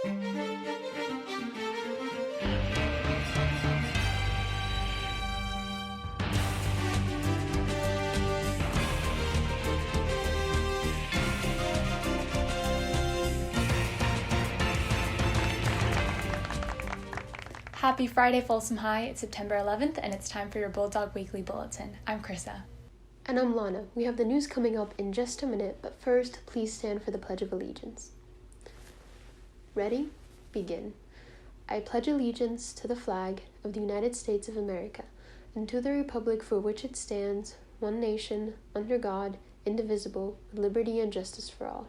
Happy Friday, Folsom High. It's September 11th, and it's time for your Bulldog Weekly Bulletin. I'm Krissa. And I'm Lana. We have the news coming up in just a minute, but first, please stand for the Pledge of Allegiance. Ready? Begin. I pledge allegiance to the flag of the United States of America, and to the republic for which it stands, one nation, under God, indivisible, with liberty and justice for all.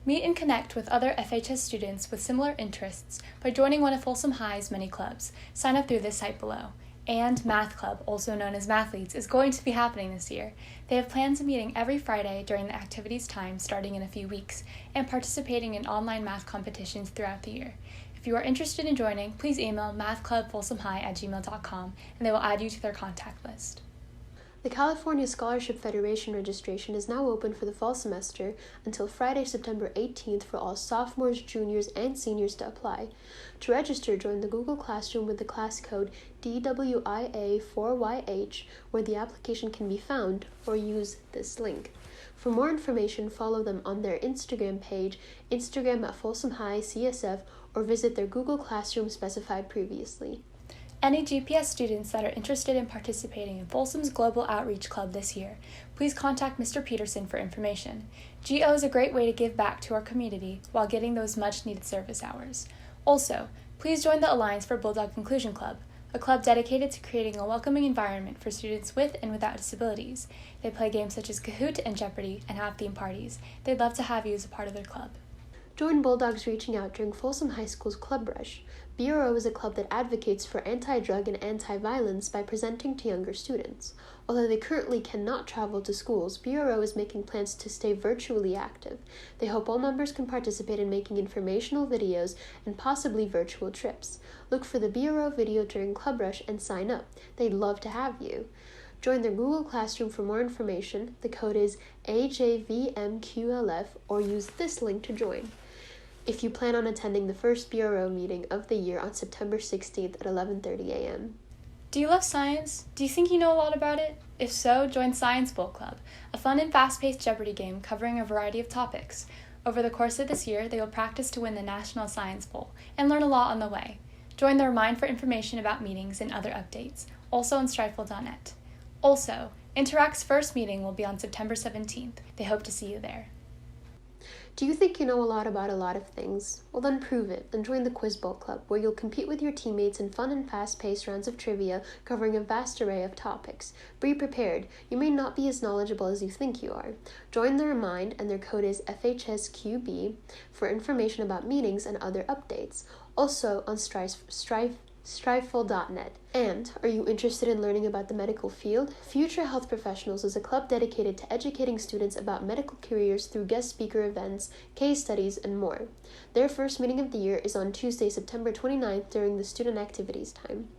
Meet and connect with other FHS students with similar interests by joining one of Folsom High's many clubs. Sign up through this site below. And Math Club, also known as Mathletes, is going to be happening this year. They have plans of meeting every Friday during the activities time starting in a few weeks and participating in online math competitions throughout the year. If you are interested in joining, please email mathclubfolsomhigh@gmail.com and they will add you to their contact list. The California Scholarship Federation registration is now open for the fall semester until Friday, September 18th for all sophomores, juniors, and seniors to apply. To register, join the Google Classroom with the class code DWIA4YH, where the application can be found, or use this link. For more information, follow them on their Instagram page, Instagram at Folsom High CSF, or visit their Google Classroom specified previously. Any GPS students that are interested in participating in Folsom's Global Outreach Club this year, please contact Mr. Peterson for information. GO is a great way to give back to our community while getting those much-needed service hours. Also, please join the Alliance for Bulldog Inclusion Club, a club dedicated to creating a welcoming environment for students with and without disabilities. They play games such as Kahoot and Jeopardy and have theme parties. They'd love to have you as a part of their club. Join Bulldogs reaching out during Folsom High School's Club Rush. BRO is a club that advocates for anti-drug and anti-violence by presenting to younger students. Although they currently cannot travel to schools, BRO is making plans to stay virtually active. They hope all members can participate in making informational videos and possibly virtual trips. Look for the BRO video during Club Rush and sign up. They'd love to have you. Join their Google Classroom for more information. The code is AJVMQLF, or use this link to join. If you plan on attending the first BRO meeting of the year on September 16th at 11:30 a.m. Do you love science? Do you think you know a lot about it? If so, join Science Bowl Club, a fun and fast-paced Jeopardy game covering a variety of topics. Over the course of this year, they will practice to win the National Science Bowl and learn a lot on the way. Join the Remind for information about meetings and other updates, also on strifle.net. Also, Interact's first meeting will be on September 17th. They hope to see you there. Do you think you know a lot about a lot of things? Well, then prove it and join the Quiz Bowl Club, where you'll compete with your teammates in fun and fast-paced rounds of trivia covering a vast array of topics. Be prepared. You may not be as knowledgeable as you think you are. Join the Remind, and their code is FHSQB, for information about meetings and other updates. Also on strifle.net. And are you interested in learning about the medical field? Future Health Professionals is a club dedicated to educating students about medical careers through guest speaker events, case studies, and more. Their first meeting of the year is on Tuesday, September 29th during the student activities time.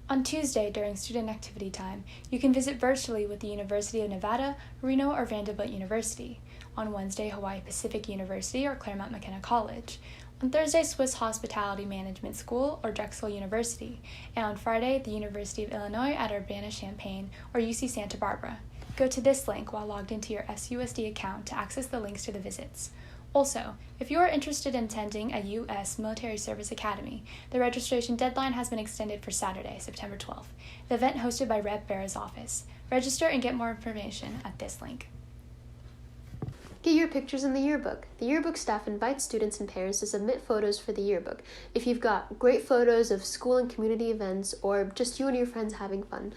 On Tuesday, during student activity time, you can visit virtually with the University of Nevada, Reno, or Vanderbilt University. On Wednesday, Hawaii Pacific University or Claremont McKenna College. On Thursday, Swiss Hospitality Management School or Drexel University. And on Friday, the University of Illinois at Urbana-Champaign or UC Santa Barbara. Go to this link while logged into your SUSD account to access the links to the visits. Also, if you are interested in attending a U.S. Military Service Academy, the registration deadline has been extended for Saturday, September 12th. The event hosted by Rep. Bara's office. Register and get more information at this link. Get your pictures in the yearbook. The yearbook staff invites students and parents to submit photos for the yearbook. If you've got great photos of school and community events or just you and your friends having fun,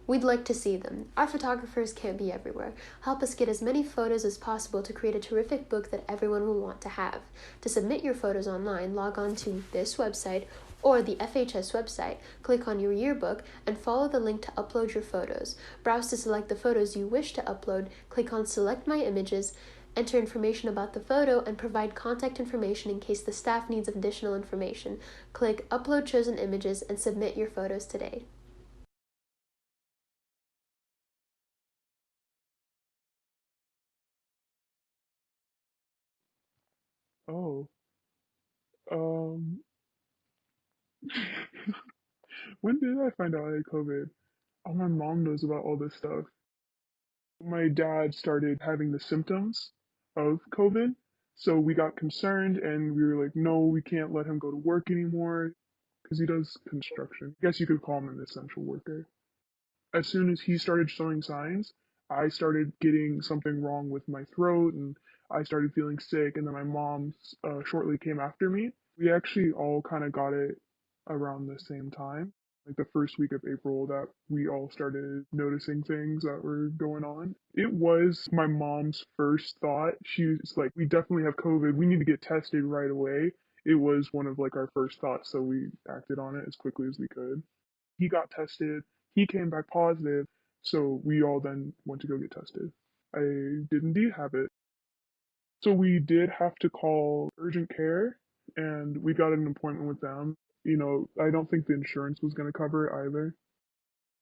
we'd like to see them. Our photographers can't be everywhere. Help us get as many photos as possible to create a terrific book that everyone will want to have. To submit your photos online, log on to this website or the FHS website, click on your yearbook, and follow the link to upload your photos. Browse to select the photos you wish to upload, click on Select My Images, enter information about the photo, and provide contact information in case the staff needs additional information. Click Upload Chosen Images and submit your photos today. Oh, Um, when did I find out I had COVID? Oh, my mom knows about all this stuff. My dad started having the symptoms of COVID, so we got concerned and we were like, no, we can't let him go to work anymore because he does construction. I guess you could call him an essential worker. As soon as he started showing signs, I started getting something wrong with my throat and I started feeling sick. And then my mom shortly came after me. We actually all kind of got it around the same time, like the first week of April, that we all started noticing things that were going on. It was my mom's first thought. She was like, we definitely have COVID. We need to get tested right away. It was one of like our first thoughts, so we acted on it as quickly as we could. He got tested. He came back positive. So we all then went to go get tested. I did indeed have it. So we did have to call urgent care and we got an appointment with them. I don't think the insurance was going to cover it either.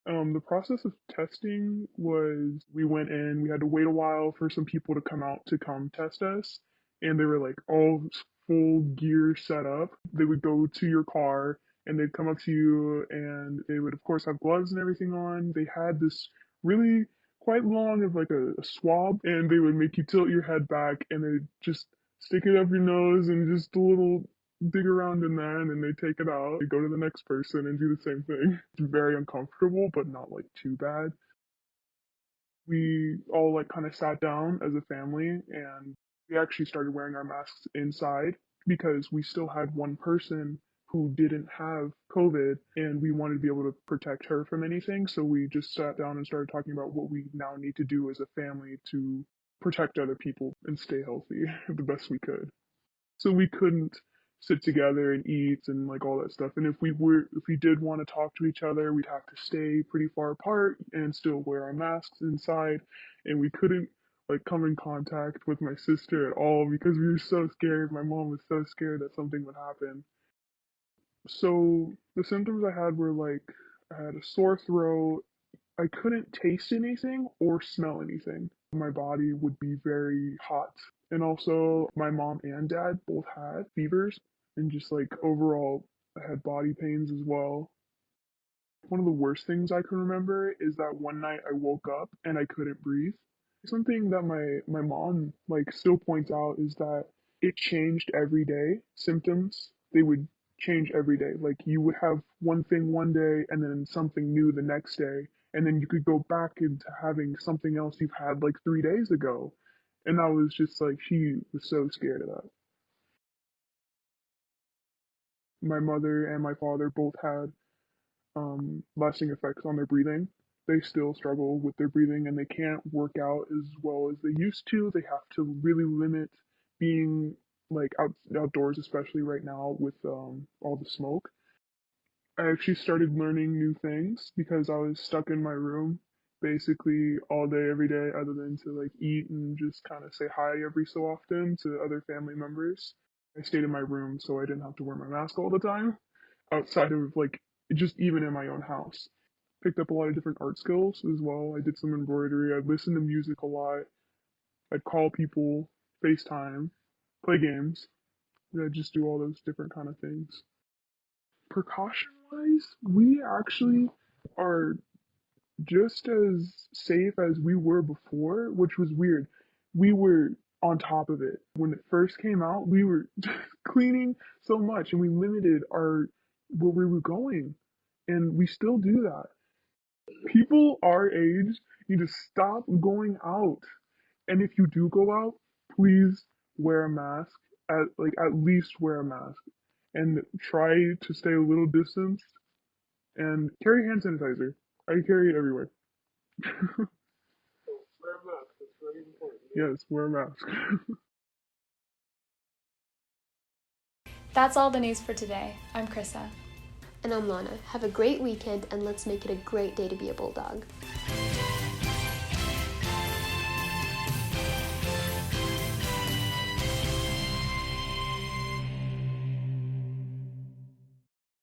The process of testing was we went in, we had to wait a while for some people to come out to come test us, and they were like all full gear set up. They would go to your car and they'd come up to you and they would, of course, have gloves and everything on. They had this really quite long of like a swab, and they would make you tilt your head back and they'd just stick it up your nose and just a little dig around in there and then they take it out. They go to the next person and do the same thing. It's very uncomfortable, but not like too bad. We all like kind of sat down as a family and we actually started wearing our masks inside because we still had one person who didn't have COVID and we wanted to be able to protect her from anything. So we just sat down and started talking about what we now need to do as a family to protect other people and stay healthy the best we could. So we couldn't sit together and eat and like all that stuff. And if we did want to talk to each other, we'd have to stay pretty far apart and still wear our masks inside. And we couldn't like come in contact with my sister at all because we were so scared. My mom was so scared that something would happen. So the symptoms I had were like I had a sore throat. I couldn't taste anything or smell anything. My body would be very hot. And also, my mom and dad both had fevers, and just like overall, I had body pains as well. One of the worst things I can remember is that one night I woke up and I couldn't breathe. Something that my mom like still points out is that it changed every day. Symptoms, they would change every day. Like you would have one thing one day and then something new the next day, and then you could go back into having something else you've had like 3 days ago. And I was just like, she was so scared of that. My mother and my father both had lasting effects on their breathing. They still struggle with their breathing and they can't work out as well as they used to. They have to really limit being like outdoors, especially right now with all the smoke. I actually started learning new things because I was stuck in my room basically all day, every day, other than to like eat and just kind of say hi every so often to other family members. I stayed in my room so I didn't have to wear my mask all the time outside of like just even in my own house. Picked up a lot of different art skills as well. I did some embroidery. I listened to music a lot. I'd call people, FaceTime, play games. I'd just do all those different kind of things. Precaution wise, we actually are just as safe as we were before, which was weird. We were on top of it. When it first came out, we were cleaning so much and we limited our where we were going. And we still do that. People our age need to stop going out. And if you do go out, please wear a mask. At least wear a mask. And try to stay a little distance and carry hand sanitizer. I carry it everywhere. Yes, wear a mask. That's all the news for today. I'm Krissa. And I'm Lana. Have a great weekend and let's make it a great day to be a bulldog.